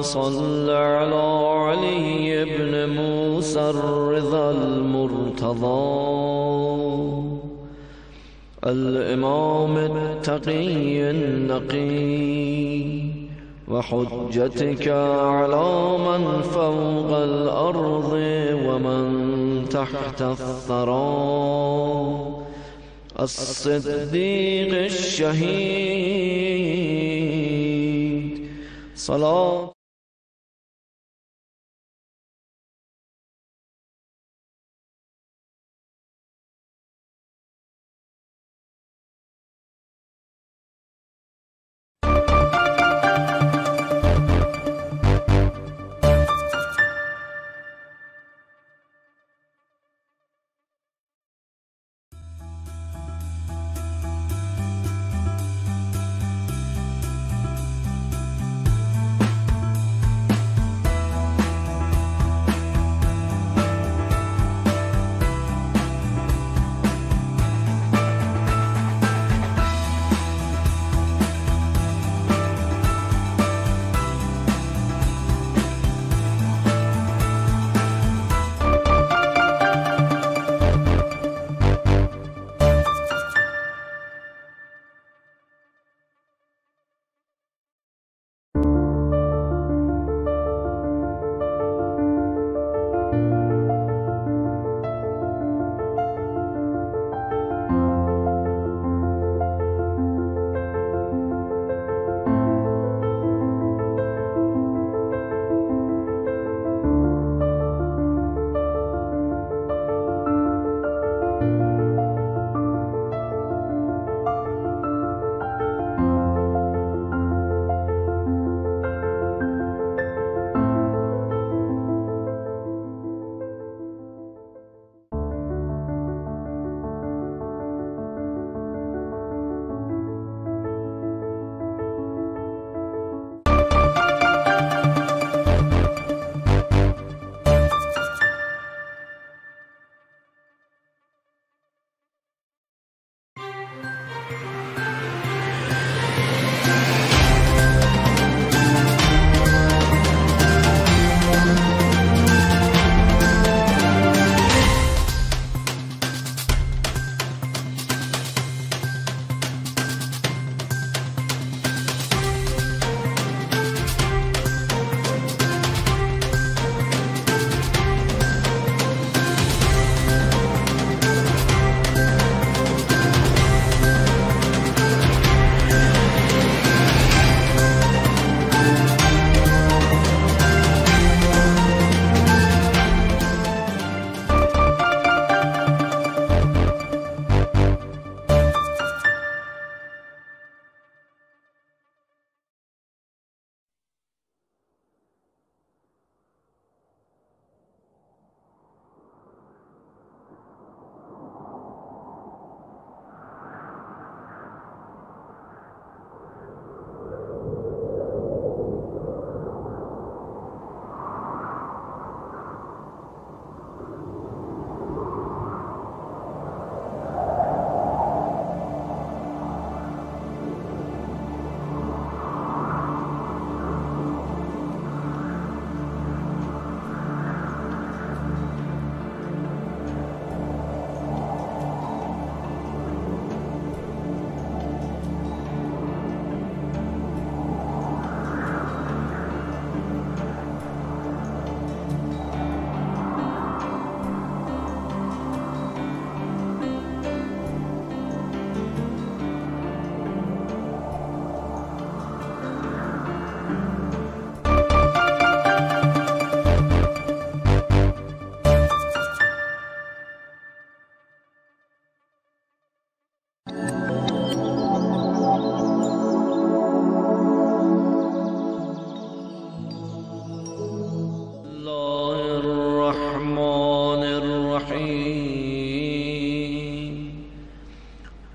صل على علي بن موسى الرضا المرتضى الإمام التقي النقي وحجتك على من فوق الأرض ومن تحت الثرى الصديق الشهيد صلاة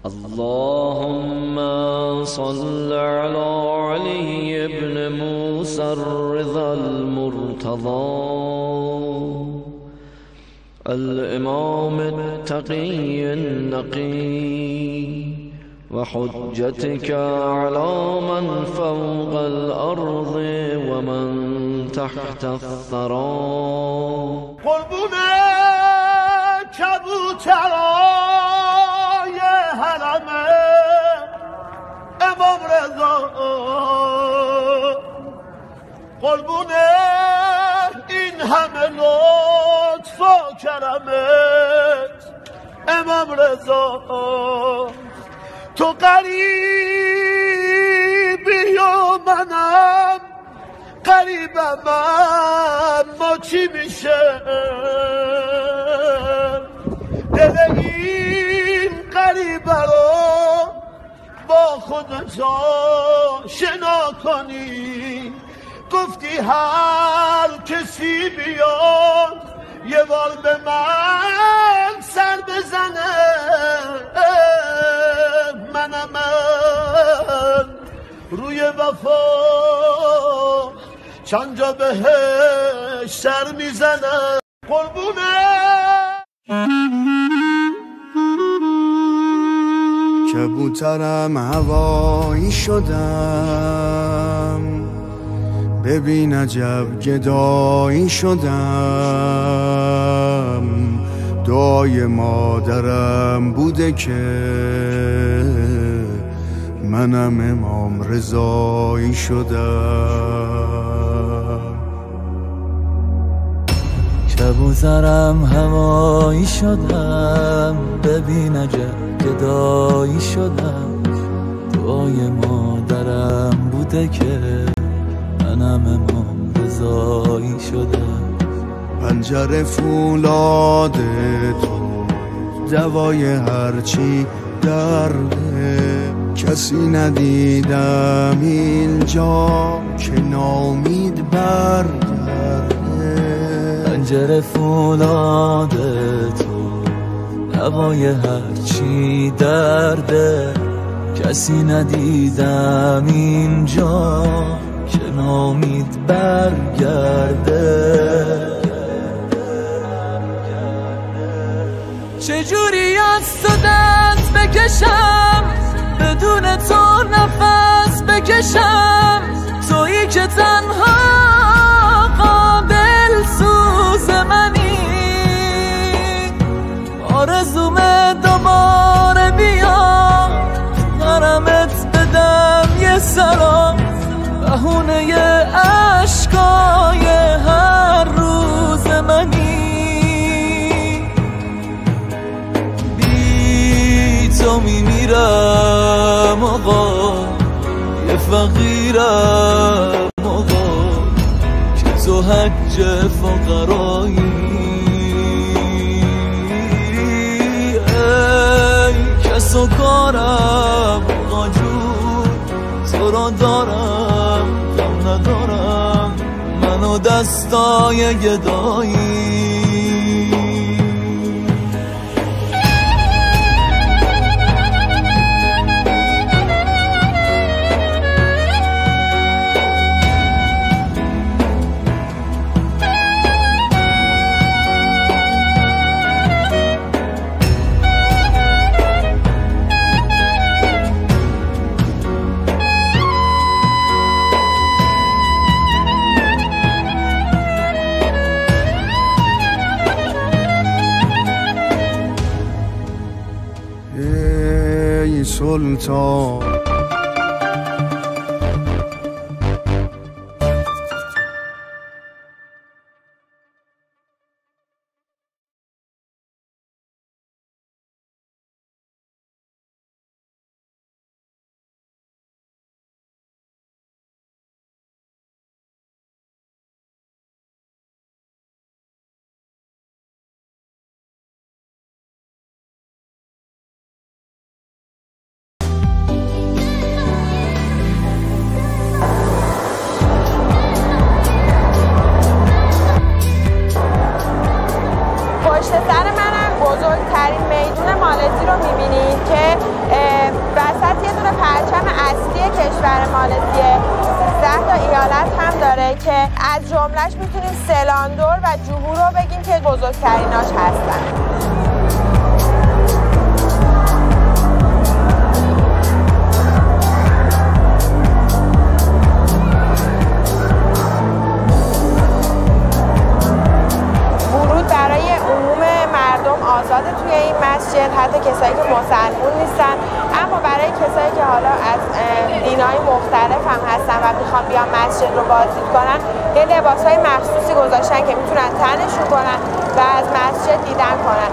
اللهم صل على علي بن موسى الرضا المرتضى الإمام التقي النقي وحجتك على من فوق الأرض ومن تحت الثرى. قربون کبوترای حرم امام رضا، قربون این همه لطف و کرمت امام رضا. تو قریبی و منم قریبم، ما چی میشه؟ دل این قریبه رو با خودت آشنا کنی. گفتی هر کسی بیاد یه بار به من سر بزنه، منم من روی وفا چند جا بهش سر میزنه. قربونه کبوترم هوایی شدم، ببین عجب گدایی شدم. دعای مادرم بوده که منم امام رضایی شدم. کبوترم هوایی شدم، ببین عجب گدایی شدم. دعای مادرم بوده که منم امام رضایی شدم. پنجره فولاد تو دوای هرچی درده، کسی ندیدم اینجا که نامید برگرده. پنجره فولاد تو دوای هرچی درده، کسی ندیدم اینجا که نامید برگرده. چجوری از تو دست بکشم، بدون تو نفس بکشم، تویی که تنها قابل سوز منی. آرزومه دوباره بیا حرمت بدم یه سلام، بهونه عشقای هر روز منی. بی تو میمیرم آقا، یه فقیرم آقا، که تو حج فقرایی. ای کس و کارم آقا جون، تو را دارم کم ندارم، منو دستای گدایی. ای سلطان بزرگترین میدون مالزی رو میبینید که وسط یه دونه پرچم اصلی کشور مالزیه. 13 تا ایالت هم داره که از جملهش میتونیم سلاندور و جوهو رو بگیم که بزرگتریناش هستن. حتی کسایی که مسلمون نیستن. اما برای کسایی که حالا از دینای مختلف هم هستن و میخوان بیان مسجد رو بازدید کنن، یه لباسهای مخصوصی گذاشتن که میتونن تنشون کنن و از مسجد دیدن کنن.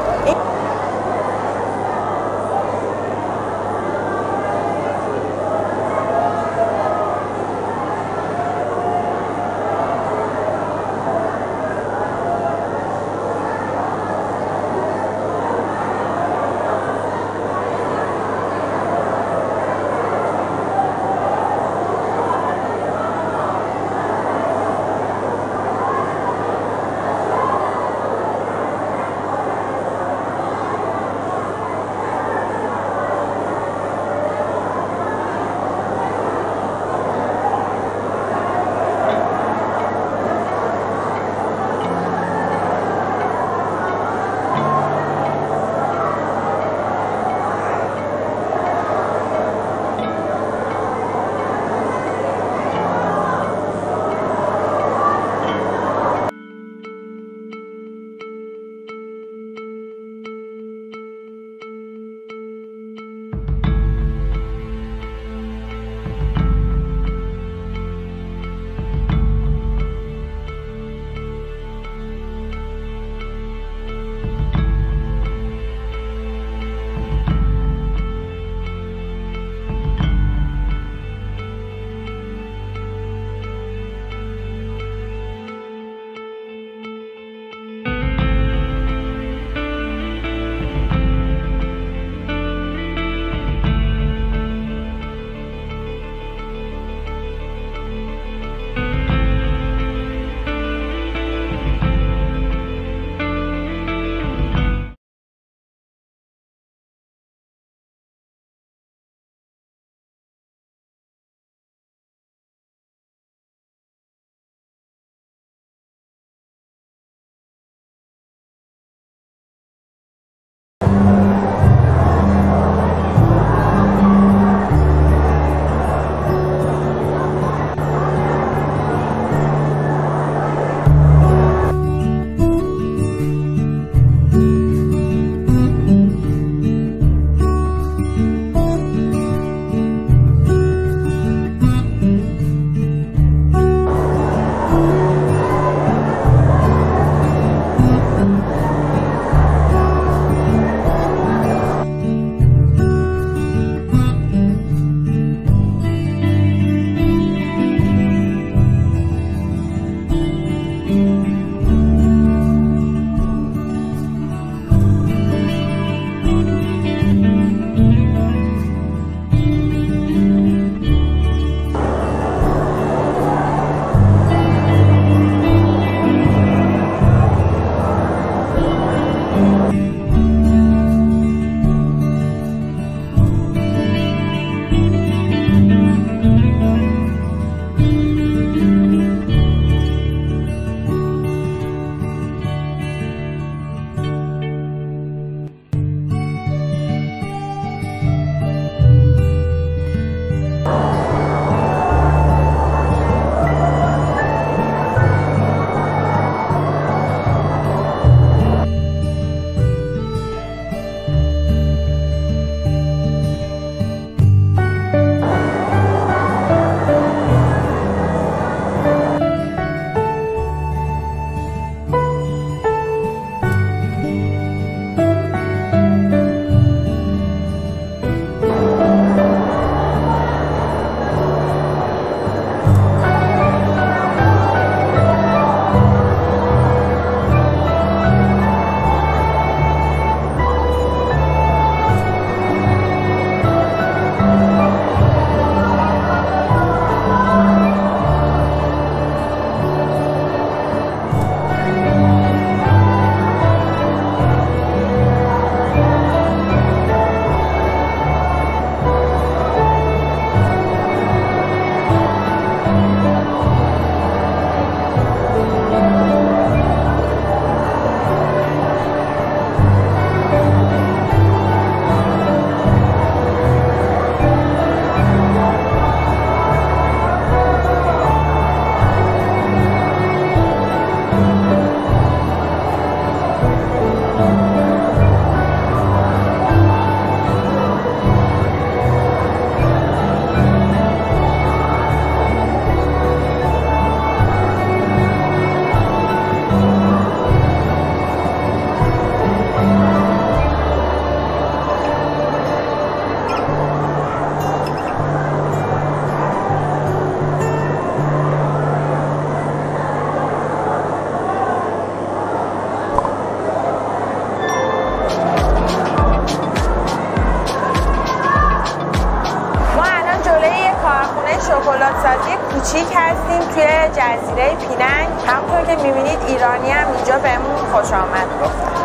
جزیره پیننگ. همونطور که میبینید ایرانی هم اینجا بهمون خوش آمد گفتن.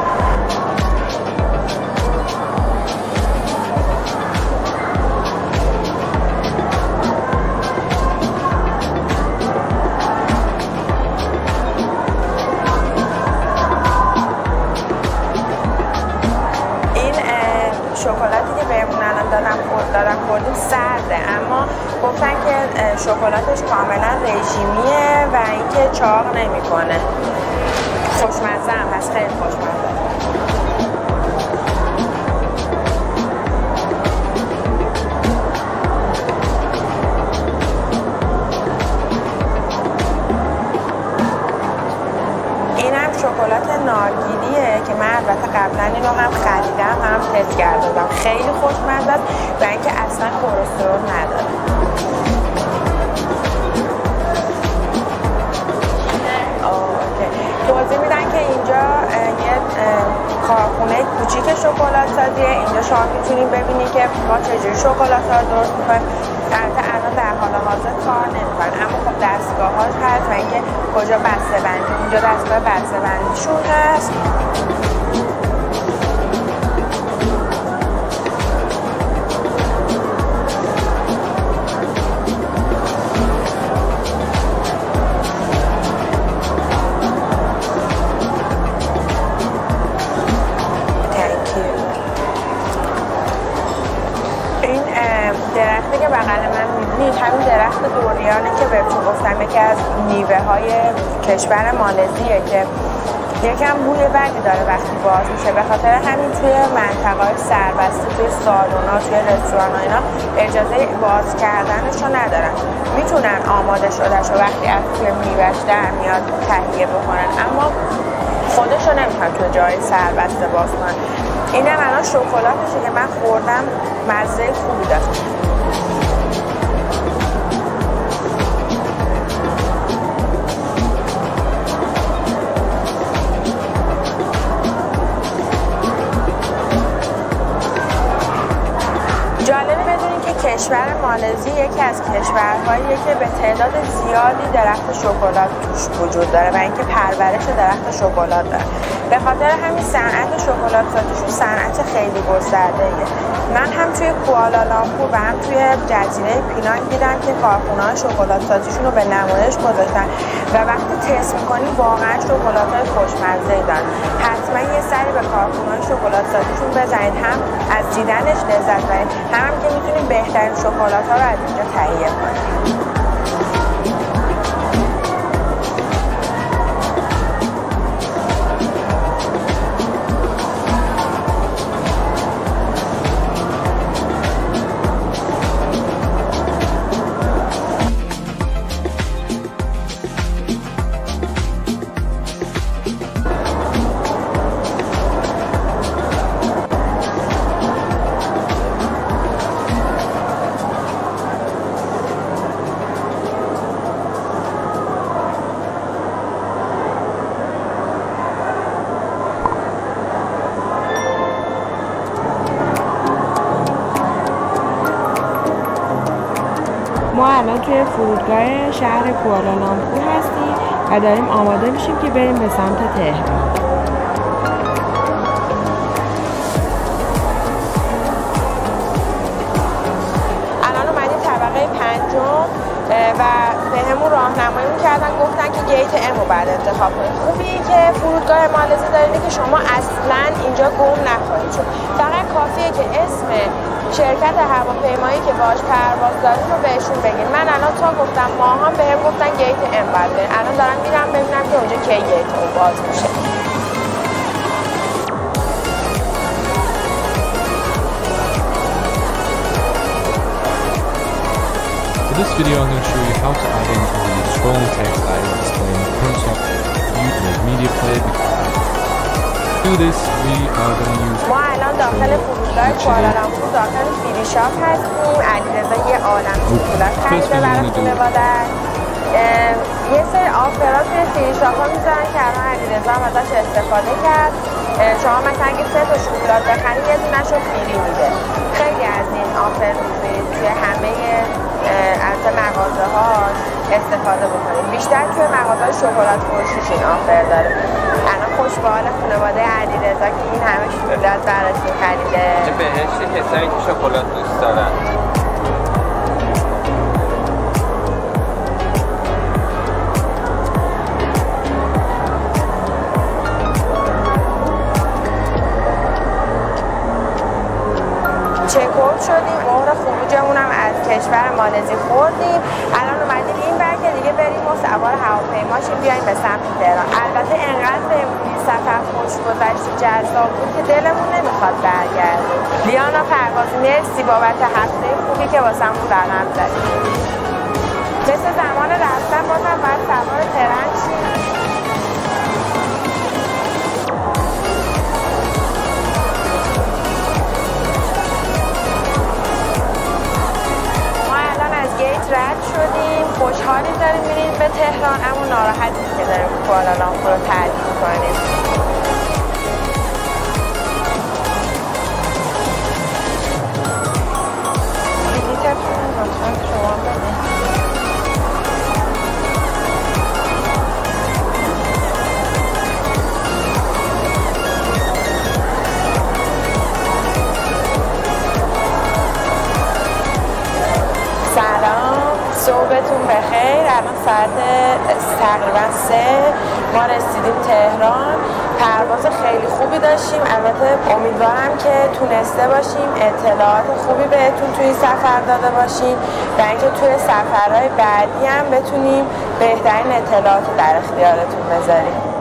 شکلاتی که بهمون الان دارن خوردیم سرده، اما گفتن که شکلاتش کاملا رژیمیه و اینکه چاق نمیکنه. خوشمزه هم هست، خیلی خوشمزه. شکلات نارگیلیه که من البته قبلا اینو هم خریدم هم تست کرده بودم. خیلی خوشمزه است و اینکه اصلا کلسترول نداره. توضیح میدن که اینجا یه کارخونه کوچیک شکلات سازیه. اینجا شما میتونید ببینید که ما چجوری شکلات ها درست میکنیم. البته الان در حال حاضر کار نمیکنن، اما خب دستگاهاش هست و اینکه کجا بسته بندی، اینجا دستگاه بسته بندیشون هست. درختی که بغل من میبینید همین درخت دوریانه که بهتون گفتم یکی از میوه های کشور مالزیه که یکم بوی بدی داره وقتی باز میشه. به خاطر همین توی منطقه‌های سربسته، توی سالونا، توی رستوران‌ها اینا اجازه باز کردنش رو ندارن. میتونن آماده شدهش رو وقتی از توی میوهش در میاد تهیه بکنن، اما خودش رو نمیتونن توی جای سربسته باز کنن. اینم الان شکلاتشه که من خوردم، مزه خوبی داشت. جالبه بدونید که کشور مالزی یکی از کشورهاییه که به تعداد زیادی درخت شکلات توش وجود داره و اینکه پرورش درخت شکلات داره. به خاطر همین صنعت شکلات سازیشون صنعت خیلی گسترده‌ایه. من هم توی کوالالامپور و هم توی جزیره پینانگ دیدم که کارخونه‌های شکلات سازیشون رو به نمایش گذاشتن و وقتی تست می‌کنی واقعا شکلات‌های خوشمزه‌ای دارن. حتما یه سری به کارخونه‌های شکلات سازیشون بزنید، هم از دیدنش لذت ببرید، هم که می‌تونید بهترین شکلات‌ها رو از اینجا تهیه کنید. ما الان توی فرودگاه شهر کوالالامپور هستیم و داریم آماده میشیم که بریم به سمت تهران. الان اومدیم طبقه 5 و به همون راهنمایی میکردن، گفتن که گیت ام رو بعد انتخاب کنید. خوبی که فرودگاه مالزی داره که شما اصلا اینجا گم نخورید، چون فقط کافیه که اسم شرکت هواپیمایی که باهاش پرواز دارید رو بهشون بگین. من الان تا گفتم ماهام بهم گفتن گیت ام بعد بریم. الان دارم میرم ببینم که اونجا کی گیت ام باز میشه. For this video, I'm going to show you how to add in the strong text that I will explain in terms of media player. To do this, we are going to use ما الان داخل فرودگاه کوالالامپور داخل فری شاپ هستیم. علیرضا یه عالم شکلات خریده برای خانواده‌اش. یه سری آفرات توی فری شاپ ها میذارن که الان علیرضا هم ازش استفاده کرد. شما مثلا اگه 3 تا شکلات بخرید یه دونه‌ش رو فری میده. خیلی از این آفر توی همه از مغازه ها استفاده بکنید. بیشتر توی مغازه شکلات فروشیش این آفر داره. الان خوش به حال خانواده علیرضا که این همه شکلات براتون خریده. چه بهشتی کسایی که شکلات دوست دارن. چک‌اوت شدیم، مهر خروجمون هم از کشور مالزی خوردیم. الان اومدیم این بر که دیگه بریم و سوار هواپیما شیم بیایم به سمت تهران. البته انقدر این سفر خوش گذشت و جذاب بود که دلمون نمیخواد برگردیم. لیانا پروازی مرسی بابت هفته خوبی که واسمون رقم زدید. مثل زمان رفتن بازم باید سوار ترن شیم. رد شدیم، خوشحالیم داریم میریم به تهران، اما ناراحتیم که داریم کوالالامپور رو ترک می‌کنیم. بلیطتون لطفاً شما بدید. صبحتون بخیر. الان ساعت تقریبا 3 ما رسیدیم تهران. پرواز خیلی خوبی داشتیم. البته امیدوارم که تونسته باشیم اطلاعات خوبی بهتون توی سفر داده باشیم و اینکه توی سفرهای بعدی هم بتونیم بهترین اطلاعات در اختیارتون بذاریم.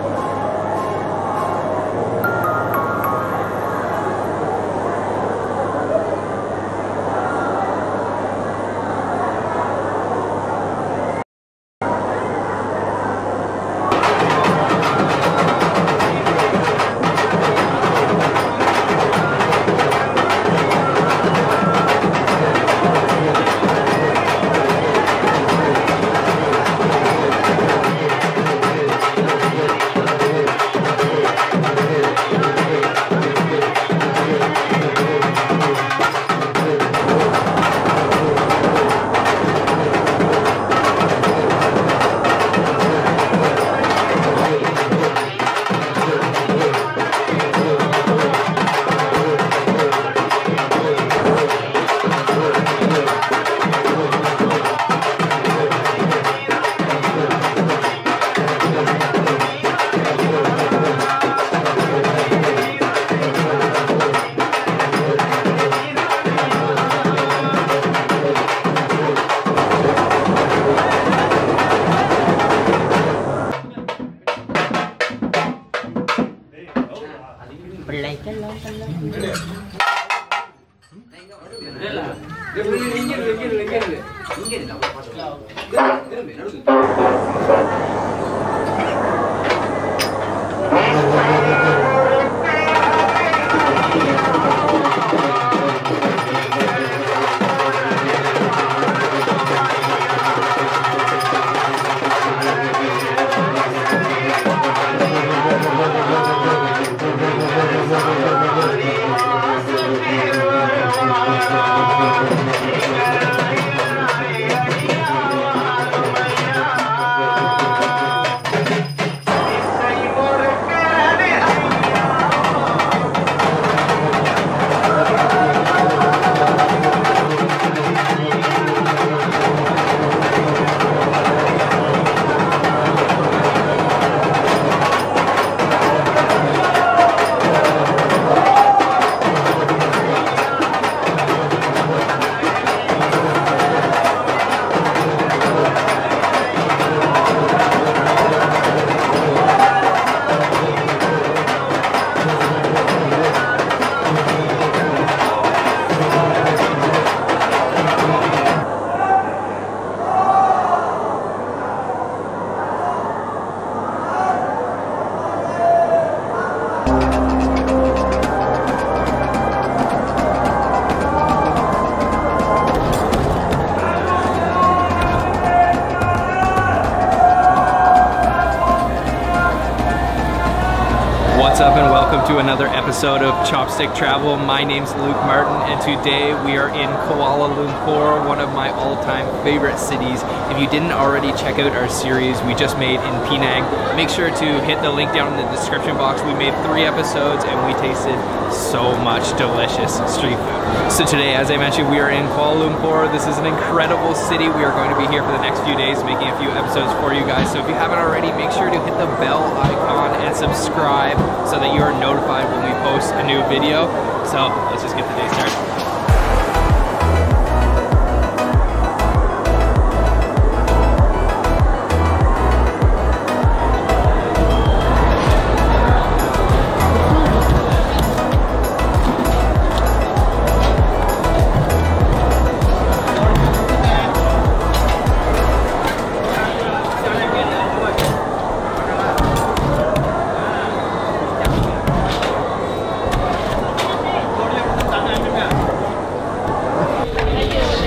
What's up and welcome to another episode of Chopstick Travel. My name's Luke Martin and today we are in Kuala Lumpur, one of my all-time favorite cities. If you didn't already check out our series we just made in Penang, make sure to hit the link down in the description box. We made 3 episodes and we tasted so much delicious street food. So today, as I mentioned, we are in Kuala Lumpur. This is an incredible city. We are going to be here for the next few days making a few episodes for you guys. So if you haven't already, make sure to hit the bell icon and subscribe so that you are notified when we post a new video. So let's just get the day started.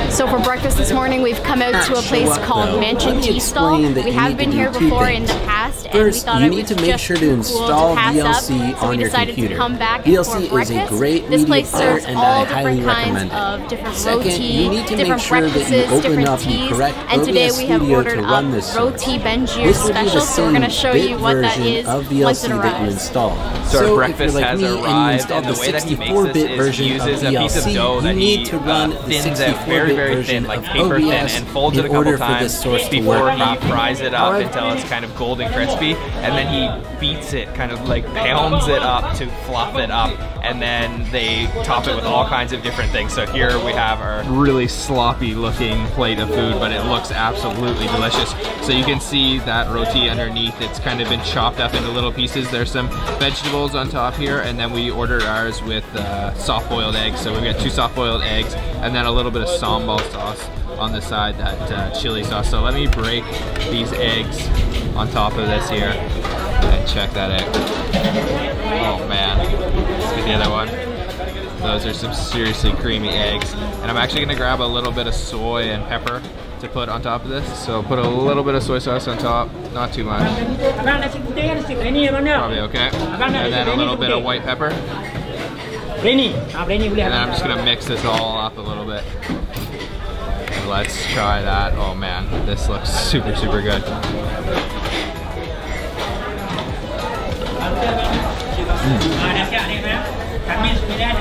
So for breakfast this morning, we've come out to a place called Mansion Tea Stall. We have been here before in the past, and we thought it was just cool to pass up, so we decided to come back for breakfast. This place serves all different kinds of different roti, different breakfasts, different teas, and today we have ordered up roti Benji special, so we're going to show you what that is once it arrives. So our breakfast has arrived, and the way that he makes this is he uses a piece of dough that he thins out very thin, like paper thin, and folds it a couple times before he fries it up until it's kind of golden crispy, and then he beats it, kind of like pounds it up to fluff it up, and then they top it with all kinds of different things. So here we have our really sloppy looking plate of food, but it looks absolutely delicious. So you can see that roti underneath, it's kind of been chopped up into little pieces. There's some vegetables on top here, and then we ordered ours with soft boiled eggs. So we've got 2 soft boiled eggs and then a little bit of sambal sauce on the side, that chili sauce. So let me break these eggs on top of this here and check that egg. Oh man, let's get the other one. Those are some seriously creamy eggs. And I'm actually gonna grab a little bit of soy and pepper to put on top of this. So put a little bit of soy sauce on top, not too much. Probably okay. And then a little bit of white pepper. And then I'm just gonna mix this all up a little bit. Let's try that. Oh man, this looks super good.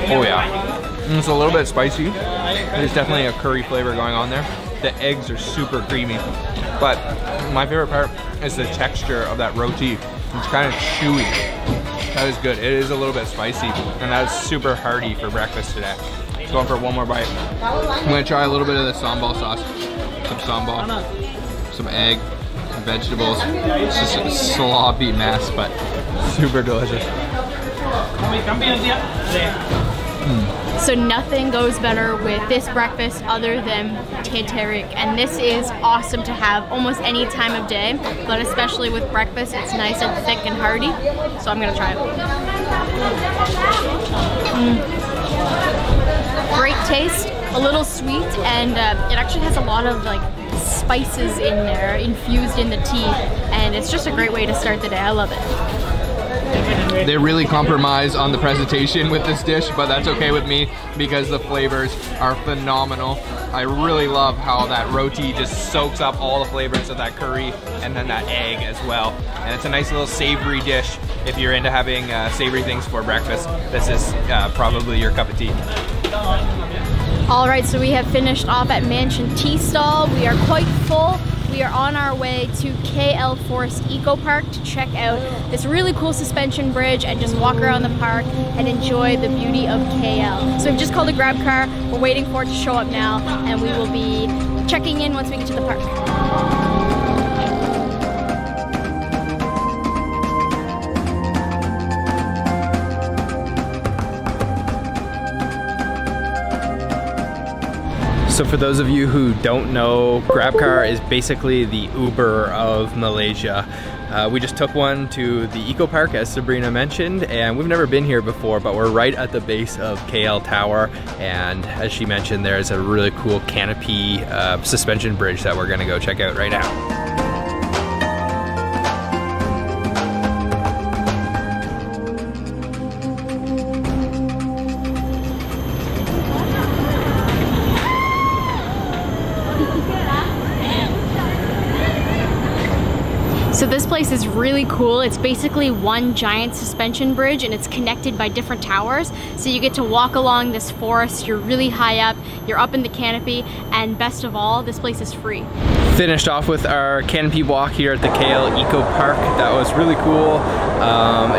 Oh yeah, it's a little bit spicy. There's definitely a curry flavor going on there. The eggs are super creamy, but my favorite part is the texture of that roti. It's kind of chewy. That is good. It is a little bit spicy, and that is super hearty for breakfast today. Going for one more bite. I'm gonna try a little bit of the sambal sauce. Some sambal, some egg, some vegetables. It's just a sloppy mess, but super delicious. So nothing goes better with this breakfast other than teh tarik, and this is awesome to have almost any time of day, but especially with breakfast, it's nice and thick and hearty. So I'm gonna try it. Great taste, a little sweet, and it actually has a lot of like spices in there infused in the tea, and it's just a great way to start the day. I love it. They really compromise on the presentation with this dish, but that's okay with me because the flavors are phenomenal. I really love how that roti just soaks up all the flavors of that curry and then that egg as well. And it's a nice little savory dish if you're into having savory things for breakfast. This is probably your cup of tea. All right, so we have finished off at Mansion Tea Stall. We are quite full. We are on our way to KL Forest Eco Park to check out this really cool suspension bridge and just walk around the park and enjoy the beauty of KL. So we've just called a grab car. We're waiting for it to show up now, and we will be checking in once we get to the park. So for those of you who don't know, GrabCar is basically the Uber of Malaysia. We just took one to the Eco Park, as Sabrina mentioned, and we've never been here before, but we're right at the base of KL Tower, and as she mentioned, there's a really cool canopy suspension bridge that we're gonna go check out right now. This place is really cool. It's basically one giant suspension bridge and it's connected by different towers. So you get to walk along this forest, you're really high up, you're up in the canopy, and best of all, this place is free. Finished off with our canopy walk here at the Kale Eco Park. That was really cool.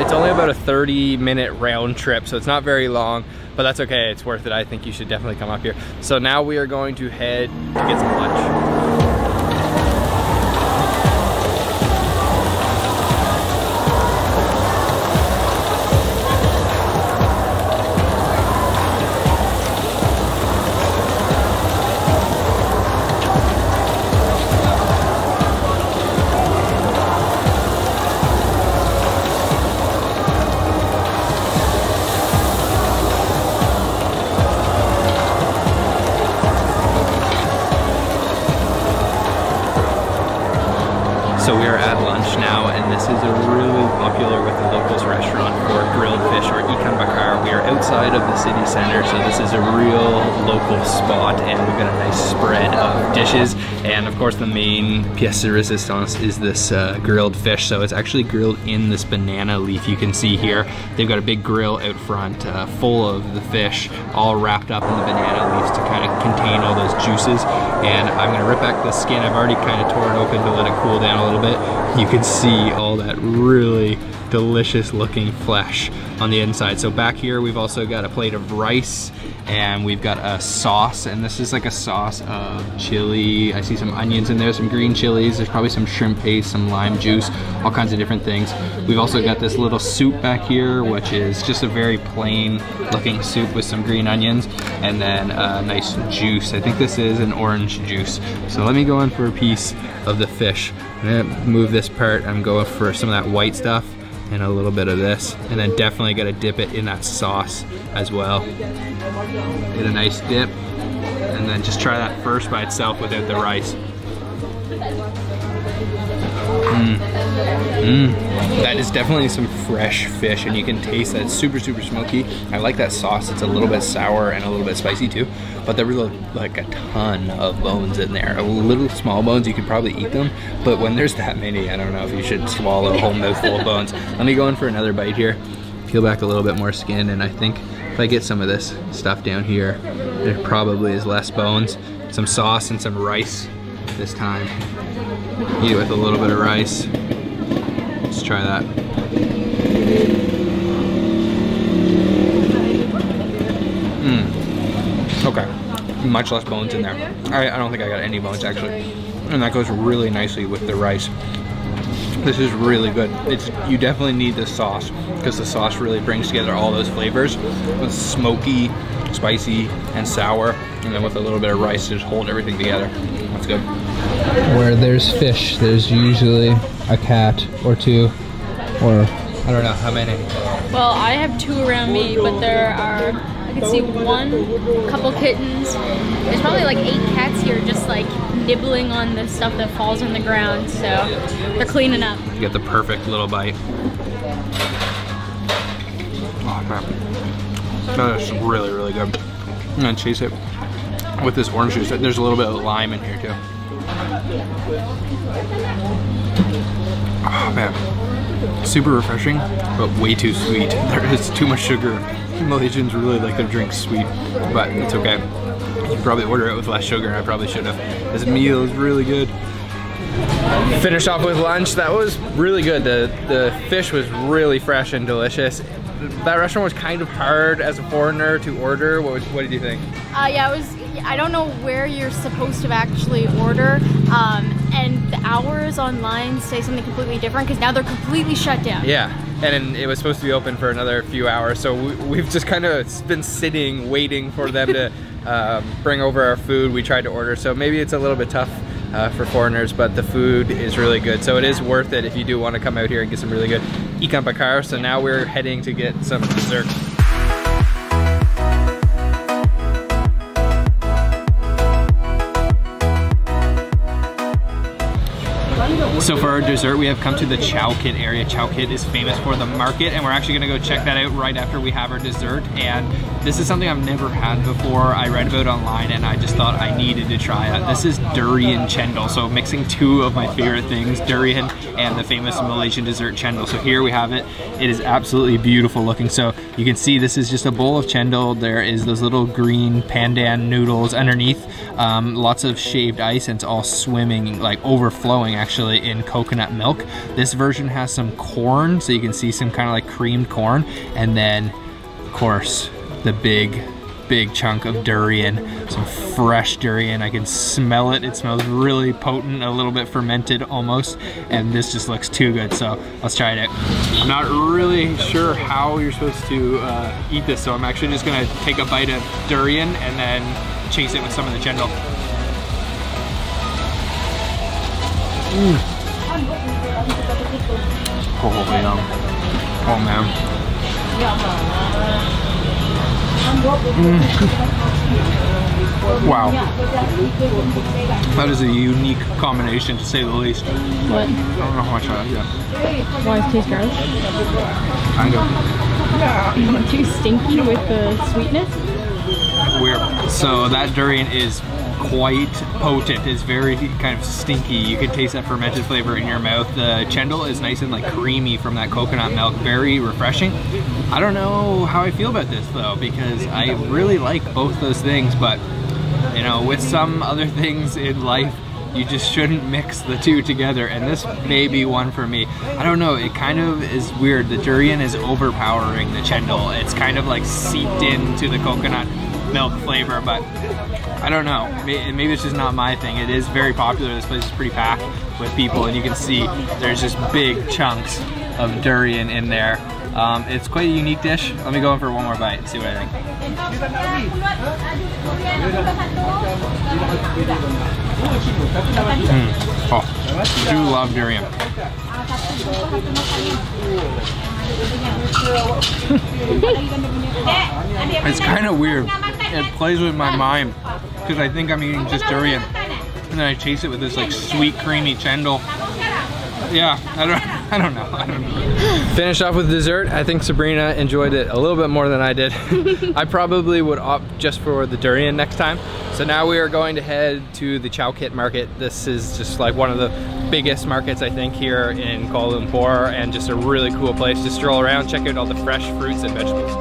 It's only about a 30-minute round trip, so it's not very long, but that's okay, it's worth it. I think you should definitely come up here. So now we are going to head to get some lunch. So we are at lunch now, and this is a really popular with the locals restaurant for grilled fish, or ikan bakar. We are outside of the city center, so this is a real local spot, and we've got a nice spread of dishes. And of course the main pièce de résistance is this grilled fish. So it's actually grilled in this banana leaf you can see here. They've got a big grill out front full of the fish, all wrapped up in the banana leaves to kind of contain all those juices. And I'm gonna rip back the skin. I've already kind of tore it open to let it cool down a little bit. You can see all that really delicious looking flesh on the inside. So back here we've also got a plate of rice, and we've got a sauce, and this is like a sauce of chili. I see some onions in there, some green chilies, there's probably some shrimp paste, some lime juice, all kinds of different things. We've also got this little soup back here, which is just a very plain looking soup with some green onions, and then a nice juice. I think this is an orange juice. So let me go in for a piece of the fish. I'm gonna move this part. I'm going for some of that white stuff and a little bit of this, and then definitely gotta dip it in that sauce as well. Get a nice dip, and then just try that first by itself without the rice. That is definitely some fresh fish, and you can taste that it's super, super smoky. I like that sauce. It's a little bit sour and a little bit spicy too, but there was like a ton of bones in there. Little small bones, you could probably eat them, but when there's that many, I don't know if you should swallow a whole mouthful of bones. Let me go in for another bite here. Peel back a little bit more skin, and I think if I get some of this stuff down here, there probably is less bones. Some sauce and some rice this time. Eat it with a little bit of rice. Let's try that. Okay, much less bones in there. I don't think I got any bones actually. And that goes really nicely with the rice. This is really good. You definitely need this sauce, because the sauce really brings together all those flavors. It's smoky, spicy, and sour, and then with a little bit of rice to just hold everything together. That's good. Where there's fish, there's usually a cat or two, or I don't know how many. Well, I have two around me, but there are, I can see a couple kittens. There's probably like 8 cats here just like nibbling on the stuff that falls on the ground, so they're cleaning up. You get the perfect little bite. Oh man, that is really, really good. I'm gonna chase it with this orange juice. There's a little bit of lime in here too. Oh man, super refreshing, but way too sweet. There is too much sugar. Malaysians really like their drinks sweet, but it's okay. You can probably order it with less sugar. I probably should have. This meal is really good. Finished off with lunch. That was really good. The fish was really fresh and delicious. That restaurant was kind of hard as a foreigner to order. What did you think? Yeah, it was. I don't know where you're supposed to actually order, and the hours online say something completely different because now they're completely shut down. Yeah, and it was supposed to be open for another few hours, so we've just kind of been sitting waiting for them to bring over our food. We tried to order, so maybe it's a little bit tough for foreigners, but the food is really good, so it is worth it if you do want to come out here and get some really good ikan bakar. So now we're heading to get some dessert. So for our dessert, we have come to the Chow Kit area. Chow Kit is famous for the market, and we're actually gonna go check that out right after we have our dessert. And this is something I've never had before. I read about it online, and I just thought I needed excited to try it. This is durian chendol, so mixing two of my favorite things, durian and the famous Malaysian dessert chendol. So here we have it. It is absolutely beautiful looking. So you can see this is just a bowl of chendol. There is those little green pandan noodles underneath, lots of shaved ice, and it's all swimming, like overflowing actually, in coconut milk. This version has some corn, so you can see some kind of like creamed corn, and then of course the big chunk of durian, some fresh durian. I can smell it. It smells really potent, a little bit fermented almost, and this just looks too good, so let's try it out. I'm not really sure how you're supposed to eat this, so I'm actually just gonna take a bite of durian and then chase it with some of the chendol. Oh, yum. Oh, man. Wow. That is a unique combination, to say the least. What? I don't know how much I like that. Why does it taste gross? Kind of. Too stinky with the sweetness? Weird. So that durian is quite potent. It's very kind of stinky. You can taste that fermented flavor in your mouth. The chendol is nice and like creamy from that coconut milk. Very refreshing. I don't know how I feel about this though, because I really like both those things, but you know, with some other things in life, you just shouldn't mix the two together, and this may be one for me. I don't know, it kind of is weird. The durian is overpowering the chendol. It's kind of like seeped into the coconut milk flavor, but I don't know. Maybe it's just not my thing. It is very popular. This place is pretty packed with people, and you can see there's just big chunks of durian in there. It's quite a unique dish. Let me go in for one more bite and see what I think. Oh, I do love durian. It's kind of weird. It plays with my mind because I think I'm eating just durian, and then I chase it with this like sweet, creamy chendol. Yeah, I don't know. Finished off with dessert. I think Sabrina enjoyed it a little bit more than I did. I probably would opt just for the durian next time. So now we are going to head to the Chow Kit Market. This is just like one of the biggest markets I think here in Kuala Lumpur, and just a really cool place to stroll around, check out all the fresh fruits and vegetables.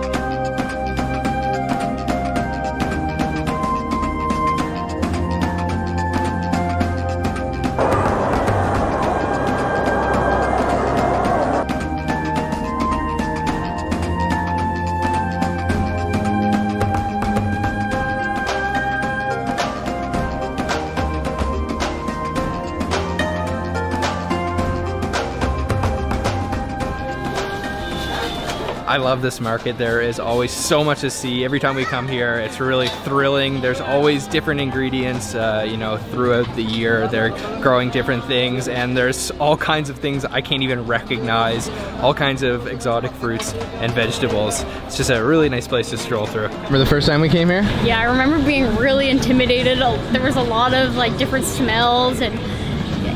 I love this market. There is always so much to see. Every time we come here, it's really thrilling. There's always different ingredients, you know, throughout the year. They're growing different things, and there's all kinds of things I can't even recognize, all kinds of exotic fruits and vegetables. It's just a really nice place to stroll through. Remember the first time we came here? Yeah, I remember being really intimidated. There was a lot of like different smells and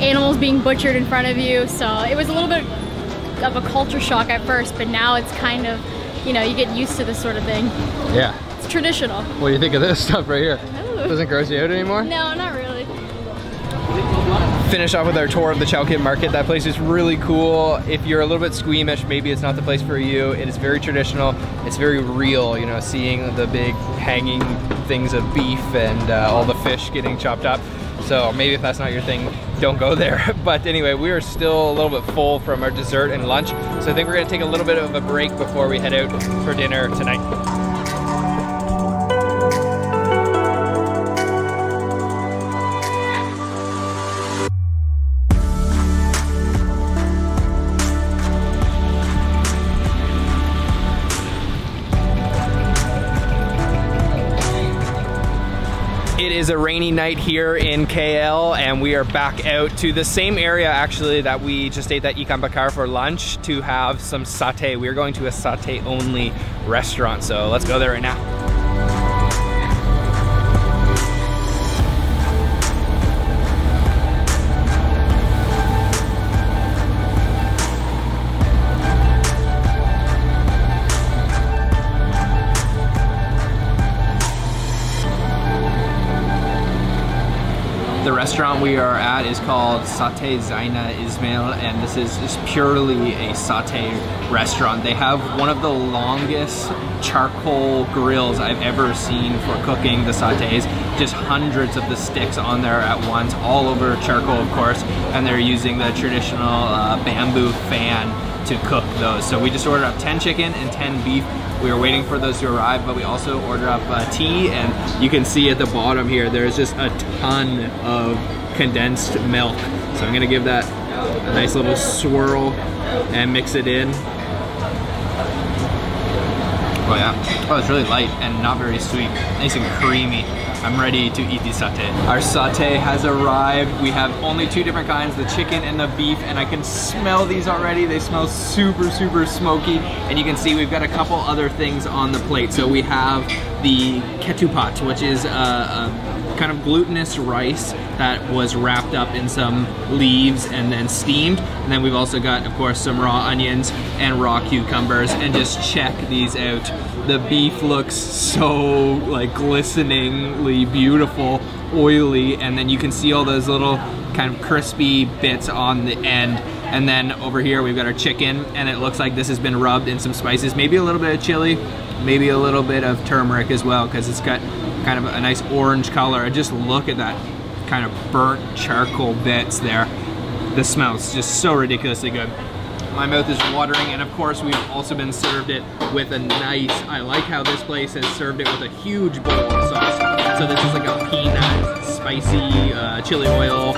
animals being butchered in front of you, so it was a little bit of a culture shock at first, but now it's kind of, you know, you get used to this sort of thing. Yeah. It's traditional. What do you think of this stuff right here? Ooh. Doesn't gross you out anymore? No, not really. Finish off with our tour of the Chow Kit Market. That place is really cool. If you're a little bit squeamish, maybe it's not the place for you. It is very traditional. It's very real, you know, seeing the big hanging things of beef and all the fish getting chopped up. So maybe if that's not your thing, don't go there. But anyway, we are still a little bit full from our dessert and lunch. So I think we're gonna take a little bit of a break before we head out for dinner tonight. It is a rainy night here in KL, and we are back out to the same area actually that we just ate that ikan bakar for lunch to have some satay. We are going to a satay only restaurant, so let's go there right now. restaurant we are at is called Satay Zaina Ismail, and this is just purely a satay restaurant. They have one of the longest charcoal grills I've ever seen for cooking the satays. Just hundreds of the sticks on there at once, all over charcoal, of course, and they're using the traditional bamboo fan to cook those. So we just ordered up 10 chicken and 10 beef. We were waiting for those to arrive, but we also ordered up tea, and you can see at the bottom here, there's just a ton of condensed milk. So I'm gonna give that a nice little swirl and mix it in. Oh yeah, oh, it's really light and not very sweet, nice and creamy. I'm ready to eat the satay. Our satay has arrived. We have only 2 different kinds, the chicken and the beef, and I can smell these already. They smell super, super smoky. And you can see we've got a couple other things on the plate. So we have the ketupat, which is a kind of glutinous rice that was wrapped up in some leaves and then steamed. And then we've also got, of course, some raw onions and raw cucumbers, and just check these out. The beef looks so like glisteningly beautiful, oily, and then you can see all those little kind of crispy bits on the end. And then over here we've got our chicken, and it looks like this has been rubbed in some spices, maybe a little bit of chili, maybe a little bit of turmeric as well, because it's got kind of a nice orange color. And just look at that kind of burnt charcoal bits there. The smell's just so ridiculously good. My mouth is watering, and of course we've also been served it with a nice, I like how this place has served it with a huge bowl of sauce. So this is like a peanut, spicy chili oil,